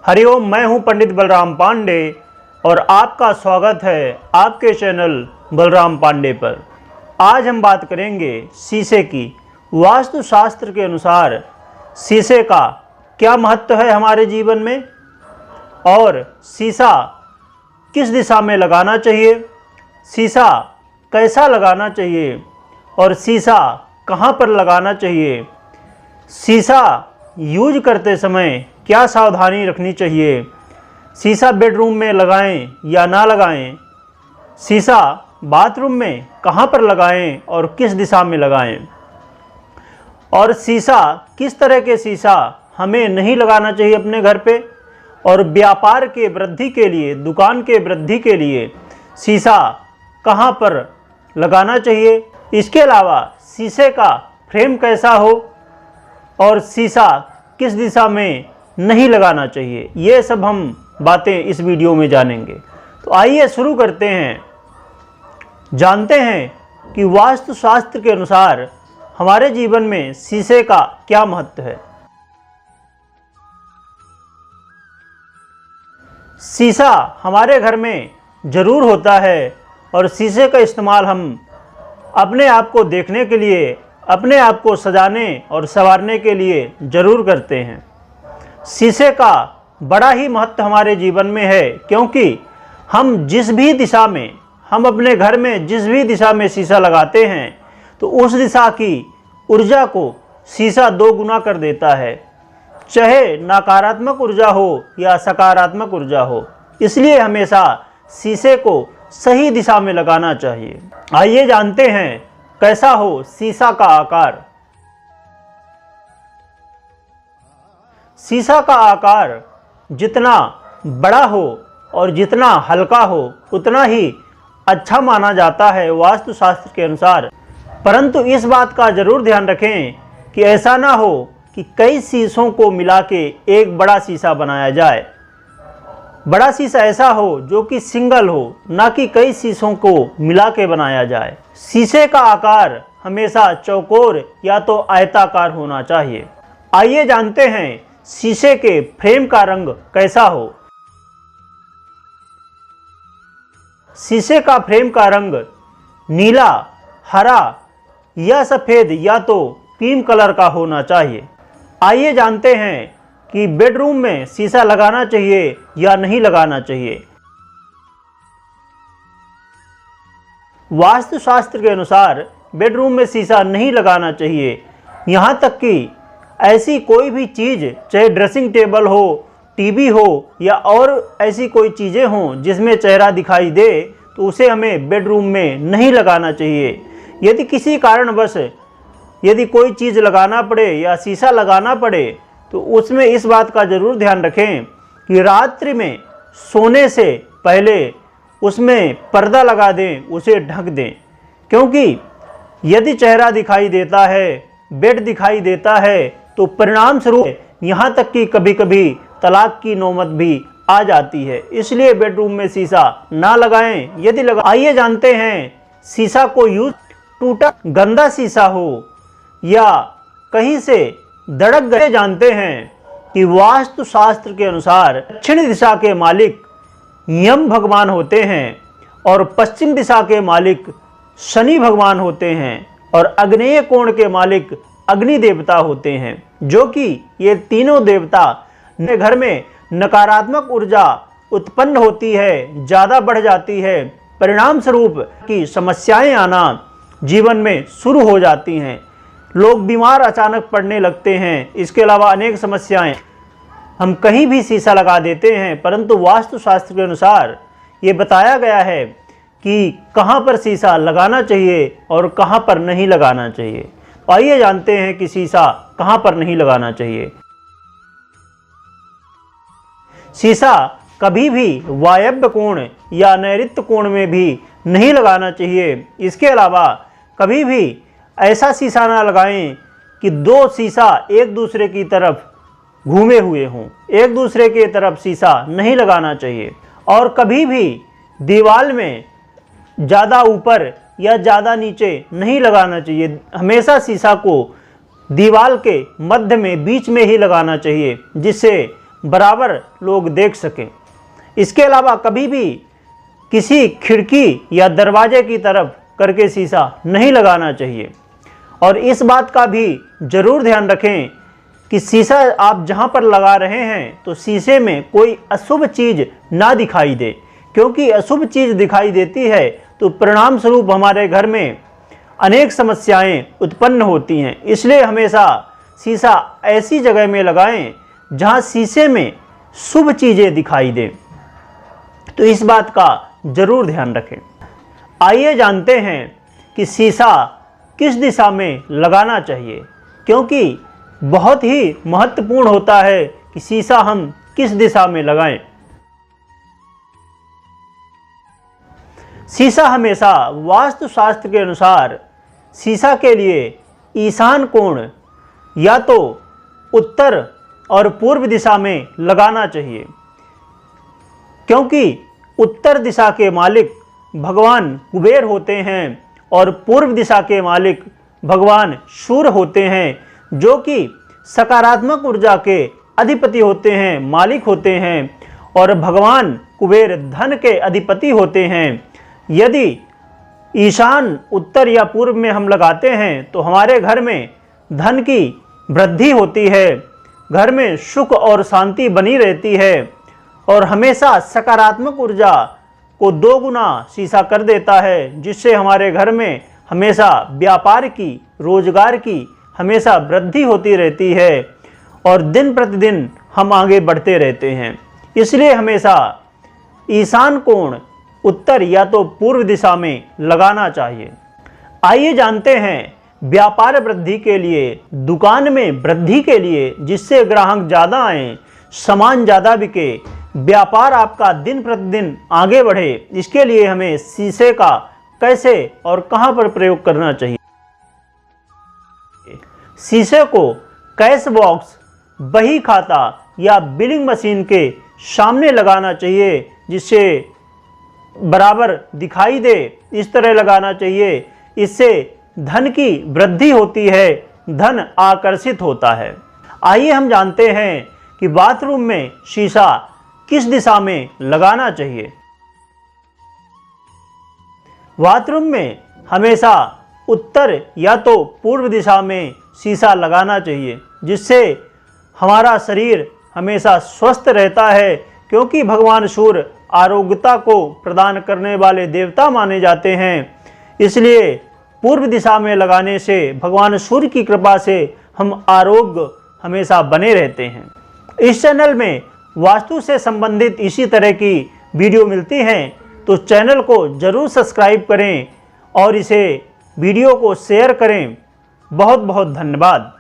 हरिओम, मैं हूं पंडित बलराम पांडे और आपका स्वागत है आपके चैनल बलराम पांडे पर। आज हम बात करेंगे शीशे की। वास्तुशास्त्र के अनुसार शीशे का क्या महत्व है हमारे जीवन में और शीशा किस दिशा में लगाना चाहिए, शीशा कैसा लगाना चाहिए और शीशा कहाँ पर लगाना चाहिए, शीशा यूज करते समय क्या सावधानी रखनी चाहिए, शीशा बेडरूम में लगाएं या ना लगाएं, शीशा बाथरूम में कहाँ पर लगाएं और किस दिशा में लगाएं, और शीशा किस तरह के शीशा हमें नहीं लगाना चाहिए अपने घर पे, और व्यापार के वृद्धि के लिए, दुकान के वृद्धि के लिए शीशा कहाँ पर लगाना चाहिए। इसके अलावा शीशे का फ्रेम कैसा हो और शीशा किस दिशा में नहीं लगाना चाहिए, ये सब हम बातें इस वीडियो में जानेंगे। तो आइए शुरू करते हैं, जानते हैं कि वास्तुशास्त्र के अनुसार हमारे जीवन में शीशे का क्या महत्व है। शीशा हमारे घर में ज़रूर होता है और शीशे का इस्तेमाल हम अपने आप को देखने के लिए, अपने आप को सजाने और संवारने के लिए ज़रूर करते हैं। शीशे का बड़ा ही महत्व हमारे जीवन में है, क्योंकि हम जिस भी दिशा में, हम अपने घर में जिस भी दिशा में शीशा लगाते हैं तो उस दिशा की ऊर्जा को शीशा 2 गुना कर देता है, चाहे नकारात्मक ऊर्जा हो या सकारात्मक ऊर्जा हो। इसलिए हमेशा शीशे को सही दिशा में लगाना चाहिए। आइए जानते हैं कैसा हो शीशा का आकार। शीशा का आकार जितना बड़ा हो और जितना हल्का हो उतना ही अच्छा माना जाता है वास्तुशास्त्र के अनुसार। परंतु इस बात का ज़रूर ध्यान रखें कि ऐसा ना हो कि कई शीशों को मिला के एक बड़ा शीशा बनाया जाए। बड़ा शीशा ऐसा हो जो कि सिंगल हो, ना कि कई शीशों को मिला के बनाया जाए। शीशे का आकार हमेशा चौकोर या तो आयताकार होना चाहिए। आइए जानते हैं शीशे के फ्रेम का रंग कैसा हो। शीशे का फ्रेम का रंग नीला, हरा या सफ़ेद या तो क्रीम कलर का होना चाहिए। आइए जानते हैं कि बेडरूम में शीशा लगाना चाहिए या नहीं लगाना चाहिए। वास्तुशास्त्र के अनुसार बेडरूम में शीशा नहीं लगाना चाहिए। यहाँ तक कि ऐसी कोई भी चीज़, चाहे ड्रेसिंग टेबल हो, टीवी हो या और ऐसी कोई चीज़ें हों जिसमें चेहरा दिखाई दे, तो उसे हमें बेडरूम में नहीं लगाना चाहिए। यदि किसी कारणवश यदि कोई चीज़ लगाना पड़े या शीशा लगाना पड़े तो उसमें इस बात का ज़रूर ध्यान रखें कि रात्रि में सोने से पहले उसमें पर्दा लगा दें, उसे ढक दें। क्योंकि यदि चेहरा दिखाई देता है, बेड दिखाई देता है, तो परिणाम स्वरूप यहाँ तक कि कभी कभी तलाक की नौबत भी आ जाती है। इसलिए बेडरूम में शीशा ना लगाएं। यदि आइए जानते हैं शीशा को यूज टूटा गंदा शीशा हो या कहीं से दड़क गए। जानते हैं कि वास्तुशास्त्र के अनुसार दक्षिण दिशा के मालिक यम भगवान होते हैं और पश्चिम दिशा के मालिक शनि भगवान होते हैं और आग्नेय कोण के मालिक अग्नि देवता होते हैं, जो कि ये तीनों देवता ने घर में नकारात्मक ऊर्जा उत्पन्न होती है, ज़्यादा बढ़ जाती है। परिणाम स्वरूप की समस्याएं आना जीवन में शुरू हो जाती हैं। लोग बीमार अचानक पड़ने लगते हैं। इसके अलावा अनेक समस्याएं, हम कहीं भी शीशा लगा देते हैं, परंतु वास्तुशास्त्र के अनुसार ये बताया गया है कि कहाँ पर शीशा लगाना चाहिए और कहाँ पर नहीं लगाना चाहिए। आइए जानते हैं कि शीशा कहाँ पर नहीं लगाना चाहिए। शीशा कभी भी वायव्य कोण या नैऋत्य कोण में भी नहीं लगाना चाहिए। इसके अलावा कभी भी ऐसा शीशा ना लगाएं कि 2 शीशा एक दूसरे की तरफ घूमे हुए हों। एक दूसरे की तरफ शीशा नहीं लगाना चाहिए। और कभी भी दीवार में ज़्यादा ऊपर या ज़्यादा नीचे नहीं लगाना चाहिए। हमेशा शीशा को दीवार के मध्य में, बीच में ही लगाना चाहिए, जिससे बराबर लोग देख सकें। इसके अलावा कभी भी किसी खिड़की या दरवाजे की तरफ करके शीशा नहीं लगाना चाहिए। और इस बात का भी ज़रूर ध्यान रखें कि शीशा आप जहां पर लगा रहे हैं तो शीशे में कोई अशुभ चीज़ ना दिखाई दे, क्योंकि अशुभ चीज़ दिखाई देती है तो परिणाम स्वरूप हमारे घर में अनेक समस्याएं उत्पन्न होती हैं। इसलिए हमेशा शीशा ऐसी जगह में लगाएं जहां शीशे में शुभ चीज़ें दिखाई दें। तो इस बात का ज़रूर ध्यान रखें। आइए जानते हैं कि शीशा किस दिशा में लगाना चाहिए, क्योंकि बहुत ही महत्वपूर्ण होता है कि शीशा हम किस दिशा में लगाएं। शीशा हमेशा वास्तुशास्त्र के अनुसार शीशा के लिए ईशान कोण या तो उत्तर और पूर्व दिशा में लगाना चाहिए, क्योंकि उत्तर दिशा के मालिक भगवान कुबेर होते हैं और पूर्व दिशा के मालिक भगवान सूर्य होते हैं, जो कि सकारात्मक ऊर्जा के अधिपति होते हैं, मालिक होते हैं। और भगवान कुबेर धन के अधिपति होते हैं। यदि ईशान उत्तर या पूर्व में हम लगाते हैं तो हमारे घर में धन की वृद्धि होती है, घर में सुख और शांति बनी रहती है और हमेशा सकारात्मक ऊर्जा को 2 गुना शीशा कर देता है, जिससे हमारे घर में हमेशा व्यापार की, रोजगार की हमेशा वृद्धि होती रहती है और दिन प्रतिदिन हम आगे बढ़ते रहते हैं। इसलिए हमेशा ईशान कोण उत्तर या तो पूर्व दिशा में लगाना चाहिए। आइए जानते हैं व्यापार वृद्धि के लिए, दुकान में वृद्धि के लिए, जिससे ग्राहक ज़्यादा आएँ, सामान ज़्यादा बिके, व्यापार आपका दिन प्रतिदिन आगे बढ़े, इसके लिए हमें शीशे का कैसे और कहां पर प्रयोग करना चाहिए। शीशे को कैश बॉक्स, बही खाता या बिलिंग मशीन के सामने लगाना चाहिए, जिससे बराबर दिखाई दे, इस तरह लगाना चाहिए। इससे धन की वृद्धि होती है, धन आकर्षित होता है। आइए हम जानते हैं कि बाथरूम में शीशा किस दिशा में लगाना चाहिए। बाथरूम में हमेशा उत्तर या तो पूर्व दिशा में शीशा लगाना चाहिए, जिससे हमारा शरीर हमेशा स्वस्थ रहता है, क्योंकि भगवान सूर्य आरोग्यता को प्रदान करने वाले देवता माने जाते हैं। इसलिए पूर्व दिशा में लगाने से भगवान सूर्य की कृपा से हम आरोग्य हमेशा बने रहते हैं। इस चैनल में वास्तु से संबंधित इसी तरह की वीडियो मिलती हैं, तो चैनल को ज़रूर सब्सक्राइब करें और इसे वीडियो को शेयर करें। बहुत बहुत धन्यवाद।